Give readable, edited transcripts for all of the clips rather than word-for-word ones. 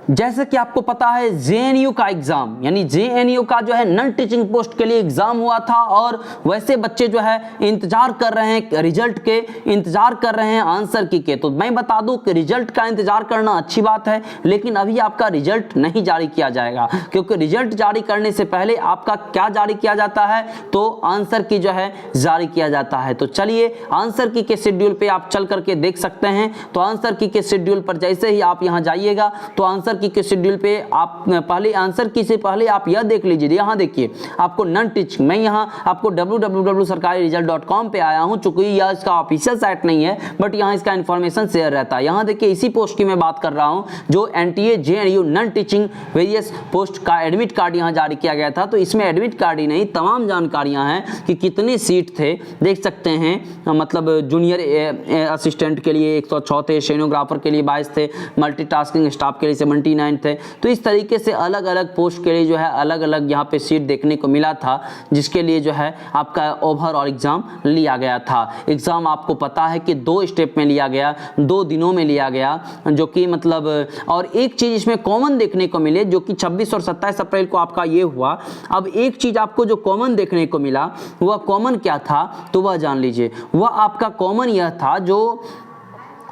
जैसे कि आपको पता है जेएनयू का एग्जाम यानी जेएनयू का जो है नॉन टीचिंग पोस्ट के लिए एग्जाम हुआ था और वैसे बच्चे जो है इंतजार कर रहे हैं रिजल्ट के, इंतजार कर रहे हैं आंसर की के। तो मैं बता दूं कि रिजल्ट का इंतजार करना अच्छी बात है, लेकिन अभी आपका रिजल्ट नहीं जारी किया जाएगा, क्योंकि रिजल्ट जारी करने से पहले आपका क्या जारी किया जाता है, तो आंसर की जो है जारी किया जाता है। तो चलिए आंसर की के शेड्यूल पे आप चल करके देख सकते हैं। तो आंसर की के शेड्यूल पर जैसे ही आप यहाँ जाइएगा तो आंसर की के शेड्यूल पे आप पहले आंसर की से पहले आप यह देख लीजिए, यहाँ देखिए आपको नॉन टीचिंग, मैं यहाँ आपको www.sarkariresult.com पे आया हूँ, चूंकि यह इसका ऑफिशियल साइट नहीं है बट यहाँ इसका इंफॉर्मेशन शेयर रहता है। यहाँ देखिए इसी पोस्ट की मैं बात कर रहा हूँ जो NTA JNU non teaching various post का एडमिट कार्ड यहाँ जारी किया गया था। तो इसमें एडमिट कार्ड ही नहीं तमाम जानकारियाँ हैं कि कितने सीट थे, देख सकते हैं, मतलब जूनियर असिस्टेंट के लिए 106 थे, शेनोग्राफर के लिए 22 थे, मल्टीटास्किंग स्टाफ के लिए 79 थे। तो इस तरीके से अलग अलग पोस्ट के लिए जो है अलग अलग यहाँ पे सीट देखने को मिला था, जिसके लिए जो है आपका ओवरऑल एग्जाम लिया गया था। एग्जाम आपको पता है कि 2 स्टेप में लिया गया, 2 दिनों में लिया गया, जो कि मतलब और एक चीज इसमें कॉमन देखने को मिले जो कि 26 और 27 अप्रैल को आपका ये हुआ। अब एक चीज आपको जो कॉमन देखने को मिला वह कॉमन क्या था तो वह जान लीजिए। वह आपका कॉमन यह था जो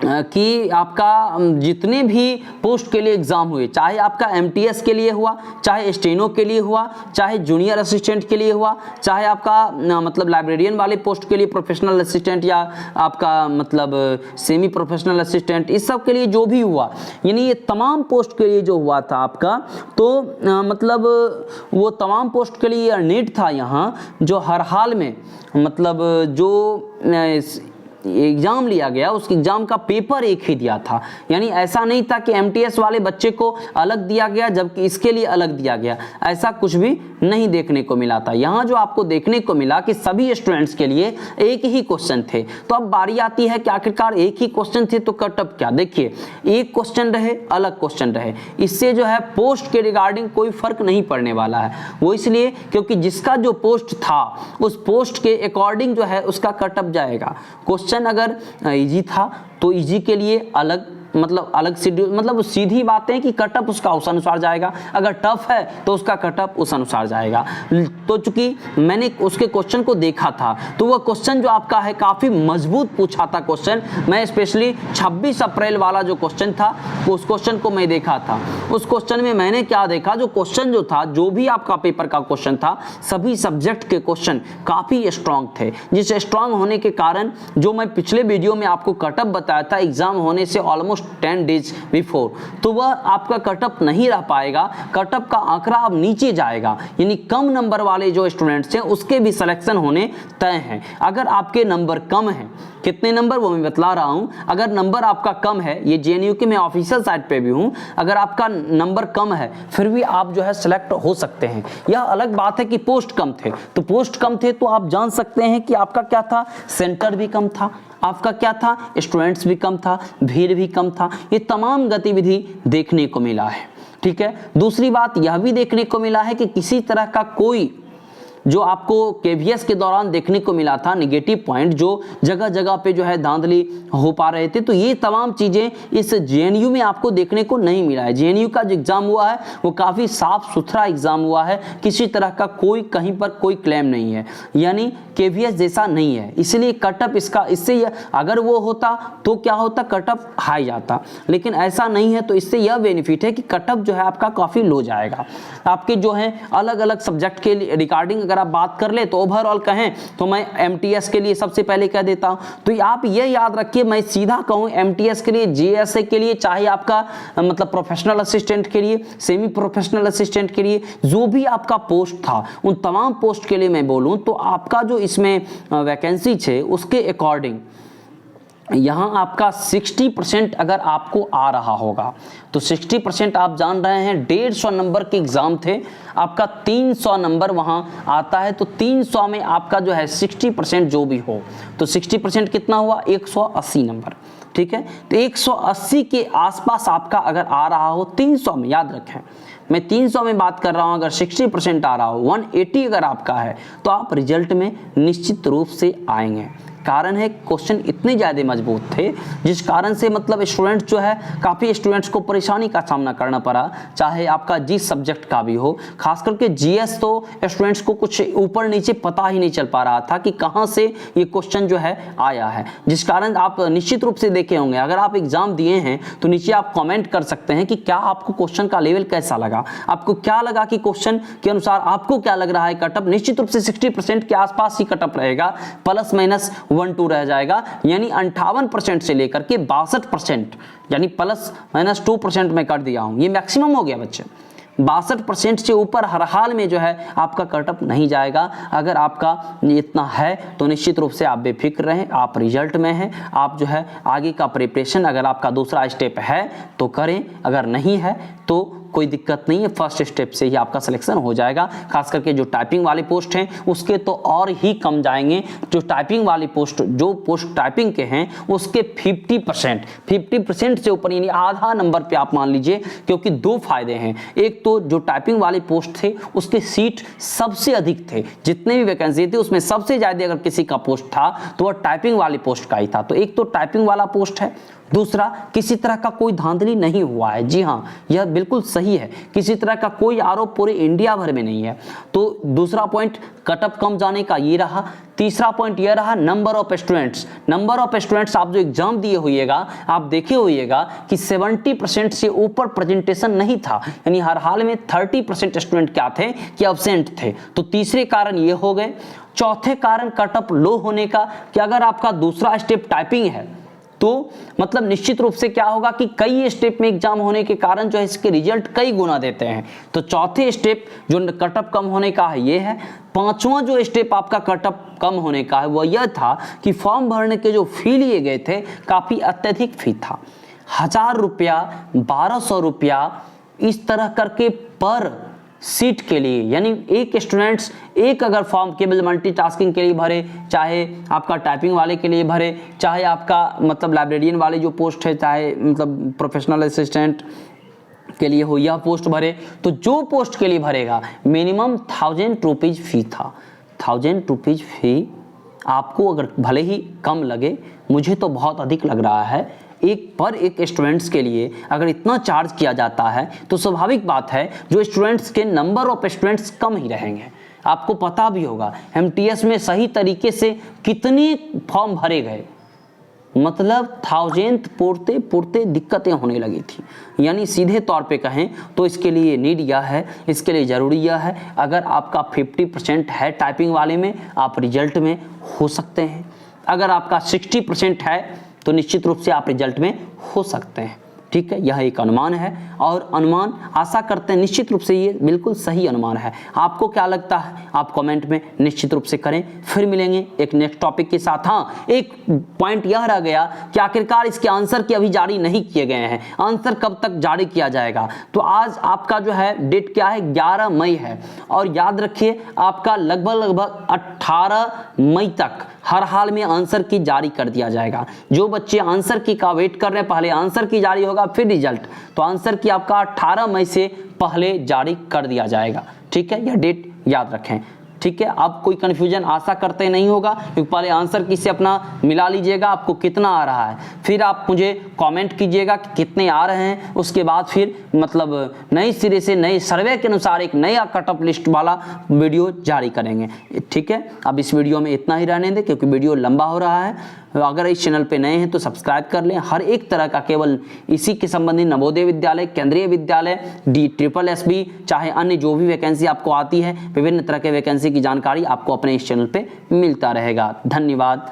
कि आपका जितने भी पोस्ट के लिए एग्जाम हुए, चाहे आपका एमटीएस के लिए हुआ, चाहे स्टेनो के लिए हुआ, चाहे जूनियर असिस्टेंट के लिए हुआ, चाहे आपका मतलब लाइब्रेरियन वाले पोस्ट के लिए प्रोफेशनल असिस्टेंट या आपका मतलब सेमी प्रोफेशनल असिस्टेंट, इस सब के लिए जो भी हुआ, यानी ये तमाम पोस्ट के लिए जो हुआ था आपका, तो मतलब वो तमाम पोस्ट के लिए नीट था यहाँ जो हर हाल में मतलब जो एग्जाम लिया गया उसके एग्जाम का पेपर एक ही दिया था। यानी ऐसा नहीं था कि एमटीएस वाले बच्चे को अलग दिया गया जबकि इसके लिए अलग दिया गया, ऐसा कुछ भी नहीं देखने को मिला था। यहाँ जो आपको देखने को मिला कि सभी स्टूडेंट्स के लिए एक ही क्वेश्चन थे। तो अब बारी आती है कि आखिरकार एक ही क्वेश्चन थे तो कटअप क्या, देखिए एक क्वेश्चन रहे अलग क्वेश्चन रहे, इससे जो है पोस्ट के रिगार्डिंग कोई फर्क नहीं पड़ने वाला है। वो इसलिए क्योंकि जिसका जो पोस्ट था उस पोस्ट के अकॉर्डिंग जो है उसका कटअप जाएगा। क्वेश्चन अगर इजी था तो इजी के लिए अलग मतलब अलग शेड्यूल, मतलब सीधी बात है कि कटअप उसका उस अनुसार जाएगा, अगर टफ है तो उसका कटअप उस अनुसार जाएगा। तो चूंकि मैंने उसके क्वेश्चन को देखा था तो वह क्वेश्चन जो आपका है काफ़ी मजबूत पूछा था क्वेश्चन। मैं स्पेशली 26 अप्रैल वाला जो क्वेश्चन था उस क्वेश्चन को मैं देखा था। उस क्वेश्चन में मैंने क्या देखा, जो क्वेश्चन जो था, जो भी आपका पेपर का क्वेश्चन था, सभी सब्जेक्ट के क्वेश्चन काफ़ी स्ट्रांग थे, जिस स्ट्रांग होने के कारण जो मैं पिछले वीडियो में आपको कटअप बताया था एग्जाम होने से ऑलमोस्ट 10 डेज बिफोर, तो वह आपका कटअप नहीं रह पाएगा, कटअप का आंकड़ा अब नीचे जाएगा। यानी कम नंबर वाले जो स्टूडेंट्स हैं उसके भी सिलेक्शन होने तय हैं। अगर आपके नंबर कम हैं, कितने नंबर वो मैं बतला रहा हूं, अगर नंबर आपका कम है, ये जेएनयू के मैं ऑफिशियल साइट पे भी हूं, अगर आपका नंबर कम है फिर भी आप जो है सिलेक्ट हो सकते हैं। यह अलग बात है कि पोस्ट कम थे, तो पोस्ट कम थे तो आप जान सकते हैं कि आपका क्या था, सेंटर भी कम था, आपका क्या था, स्टूडेंट्स भी कम था, भीड़ भी कम था। ये तमाम गतिविधि देखने को मिला है, ठीक है। दूसरी बात यह भी देखने को मिला है कि किसी तरह का कोई जो आपको केवीएस के दौरान देखने को मिला था नेगेटिव पॉइंट, जो जगह जगह पे जो है धांधली हो पा रहे थे, तो ये तमाम चीज़ें इस जेएनयू में आपको देखने को नहीं मिला है। जेएनयू का जो एग्ज़ाम हुआ है वो काफ़ी साफ सुथरा एग्ज़ाम हुआ है, किसी तरह का कोई कहीं पर कोई क्लेम नहीं है, यानी केवीएस जैसा नहीं है। इसलिए कटअप इसका इससे अगर वो होता तो क्या होता, कटअप हाई जाता, लेकिन ऐसा नहीं है। तो इससे यह बेनिफिट है कि कटअप जो है आपका काफ़ी लो जाएगा। आपके जो है अलग अलग सब्जेक्ट के रिगार्डिंग अगर आप बात कर ले तो ओवरऑल कहें तो मैं एमटीएस के लिए सबसे पहले कह देता हूं। तो आप ये याद रखिए, मैं सीधा कहूं एमटीएस के लिए, जेएसए के लिए, चाहे आपका मतलब प्रोफेशनल असिस्टेंट के लिए, सेमी प्रोफेशनल असिस्टेंट के लिए, जो भी आपका पोस्ट था उन तमाम पोस्ट के लिए मैं बोलूं तो आपका जो इसमें वैकेंसी है उसके अकॉर्डिंग यहाँ आपका 60% अगर आपको आ रहा होगा तो 60% आप जान रहे हैं 150 नंबर के एग्जाम थे, आपका 300 नंबर वहाँ आता है। तो 300 में आपका जो है 60% जो भी हो तो 60% कितना हुआ, 180 नंबर, ठीक है। तो 180 के आसपास आपका अगर आ रहा हो 300 में, याद रखें मैं 300 में बात कर रहा हूं, अगर 60% आ रहा हो, 180 अगर आपका है तो आप रिजल्ट में निश्चित रूप से आएंगे। कारण है क्वेश्चन इतने ज़्यादा मजबूत थे जिस कारण से मतलब स्टूडेंट्स जो है काफ़ी स्टूडेंट्स को परेशानी का सामना करना पड़ा, चाहे आपका जिस सब्जेक्ट का भी हो। खास करके जीएस तो स्टूडेंट्स को कुछ ऊपर नीचे पता ही नहीं चल पा रहा था कि कहाँ से ये क्वेश्चन जो है आया है, जिस कारण आप निश्चित रूप से देखे होंगे। अगर आप एग्जाम दिए हैं तो नीचे आप कमेंट कर सकते हैं कि क्या आपको क्वेश्चन का लेवल कैसा लगा, आपको क्या लगा कि क्वेश्चन के अनुसार आपको क्या लग रहा है कटअप। निश्चित रूप से 60% के आसपास ही कटअप रहेगा, प्लस माइनस 1-2 रह जाएगा, यानी 58% से लेकर के 62%, यानी प्लस माइनस 2% में कर दिया हूं, ये मैक्सिमम हो गया बच्चे। 62% से ऊपर हर हाल में जो है आपका कटअप नहीं जाएगा। अगर आपका इतना है तो निश्चित रूप से आप बेफिक्र रहें, आप रिजल्ट में हैं, आप जो है आगे का प्रिपरेशन अगर आपका दूसरा स्टेप है तो करें, अगर नहीं है तो कोई दिक्कत नहीं है, फर्स्ट स्टेप से ही आपका सिलेक्शन हो जाएगा। खास करके जो टाइपिंग वाले पोस्ट हैं उसके तो और ही कम जाएंगे। जो टाइपिंग वाली पोस्ट, जो पोस्ट टाइपिंग के हैं उसके 50% से ऊपर, यानी आधा नंबर पे आप मान लीजिए, क्योंकि दो फायदे हैं। एक तो जो टाइपिंग वाले पोस्ट थे उसके सीट सबसे अधिक थे, जितने भी वैकेंसी थी उसमें सबसे ज़्यादा अगर किसी का पोस्ट था तो वह टाइपिंग वाली पोस्ट का ही था। तो एक तो टाइपिंग वाला पोस्ट है, दूसरा किसी तरह का कोई धांधली नहीं हुआ है। जी हाँ, यह बिल्कुल सही है, किसी तरह का कोई आरोप पूरे इंडिया भर में नहीं है। तो दूसरा पॉइंट कटअप कम जाने का ये रहा। तीसरा पॉइंट यह रहा number of students. Number of students आप जो एग्जाम दिए होइएगा, आप देखे होइएगा कि 70% से ऊपर प्रेजेंटेशन नहीं था, यानी हर हाल में 30% स्टूडेंट क्या थे कि एब्सेंट थे। तो तीसरे कारण ये हो गए। चौथे कारण कटअप लो होने का कि अगर आपका दूसरा स्टेप टाइपिंग है तो मतलब निश्चित रूप से क्या होगा कि कई स्टेप में एग्जाम होने के कारण जो है इसके रिजल्ट कई गुना देते हैं। तो चौथे स्टेप जो कटअप कम होने का है ये है। पांचवा जो स्टेप आपका कटअप कम होने का है वह यह था कि फॉर्म भरने के जो फी लिए गए थे काफ़ी अत्यधिक फी था। 1000 रुपया, 1200 रुपया इस तरह करके पर सीट के लिए, यानी एक स्टूडेंट्स एक अगर फॉर्म केवल मल्टीटास्किंग के लिए भरे, चाहे आपका टाइपिंग वाले के लिए भरे, चाहे आपका मतलब लाइब्रेरियन वाले जो पोस्ट है, चाहे मतलब प्रोफेशनल असिस्टेंट के लिए हो यह पोस्ट भरे, तो जो पोस्ट के लिए भरेगा मिनिमम 1000 रुपीज़ फी था। 1000 रुपीज़ फी आपको अगर भले ही कम लगे, मुझे तो बहुत अधिक लग रहा है। एक स्टूडेंट्स के लिए अगर इतना चार्ज किया जाता है तो स्वाभाविक बात है जो स्टूडेंट्स के नंबर ऑफ स्टूडेंट्स कम ही रहेंगे। आपको पता भी होगा एमटीएस में सही तरीके से कितने फॉर्म भरे गए, मतलब 1000 पूरते पूरते दिक्कतें होने लगी थी। यानी सीधे तौर पे कहें तो इसके लिए नीड यह है, इसके लिए ज़रूरी यह है, अगर आपका 50% है टाइपिंग वाले में आप रिजल्ट में हो सकते हैं। अगर आपका 60% है तो निश्चित रूप से आप रिजल्ट में हो सकते हैं। ठीक है, यह एक अनुमान है और अनुमान आशा करते हैं निश्चित रूप से ये बिल्कुल सही अनुमान है। आपको क्या लगता है आप कमेंट में निश्चित रूप से करें। फिर मिलेंगे एक नेक्स्ट टॉपिक के साथ। हाँ, एक पॉइंट यह रह गया कि आखिरकार इसके आंसर की अभी जारी नहीं किए गए हैं, आंसर कब तक जारी किया जाएगा। तो आज आपका जो है डेट क्या है, 11 मई है, और याद रखिए आपका लगभग 18 मई तक हर हाल में आंसर की जारी कर दिया जाएगा। जो बच्चे आंसर की का वेट कर रहे हैं, पहले आंसर की जारी होगा फिर रिजल्ट, तो आंसर की आपका 18 मई से पहले जारी कर दिया जाएगा। ठीक है, यह डेट याद रखें। ठीक है, अब कोई कंफ्यूजन आशा करते नहीं होगा, क्योंकि पहले आंसर की से अपना मिला लीजिएगा आपको कितना आ रहा है, फिर आप मुझे कमेंट कीजिएगा कि कितने आ रहे हैं। उसके बाद फिर मतलब नए सिरे से नए सर्वे के अनुसार एक नया कटअप लिस्ट वाला वीडियो जारी करेंगे। ठीक है, अब इस वीडियो में इतना ही रहने दें क्योंकि वीडियो लंबा हो रहा है। अगर इस चैनल पे नए हैं तो सब्सक्राइब कर लें। हर एक तरह का केवल इसी के संबंधित नवोदय विद्यालय, केंद्रीय विद्यालय, DSSB, चाहे अन्य जो भी वैकेंसी आपको आती है, विभिन्न तरह के वैकेंसी की जानकारी आपको अपने इस चैनल पे मिलता रहेगा। धन्यवाद।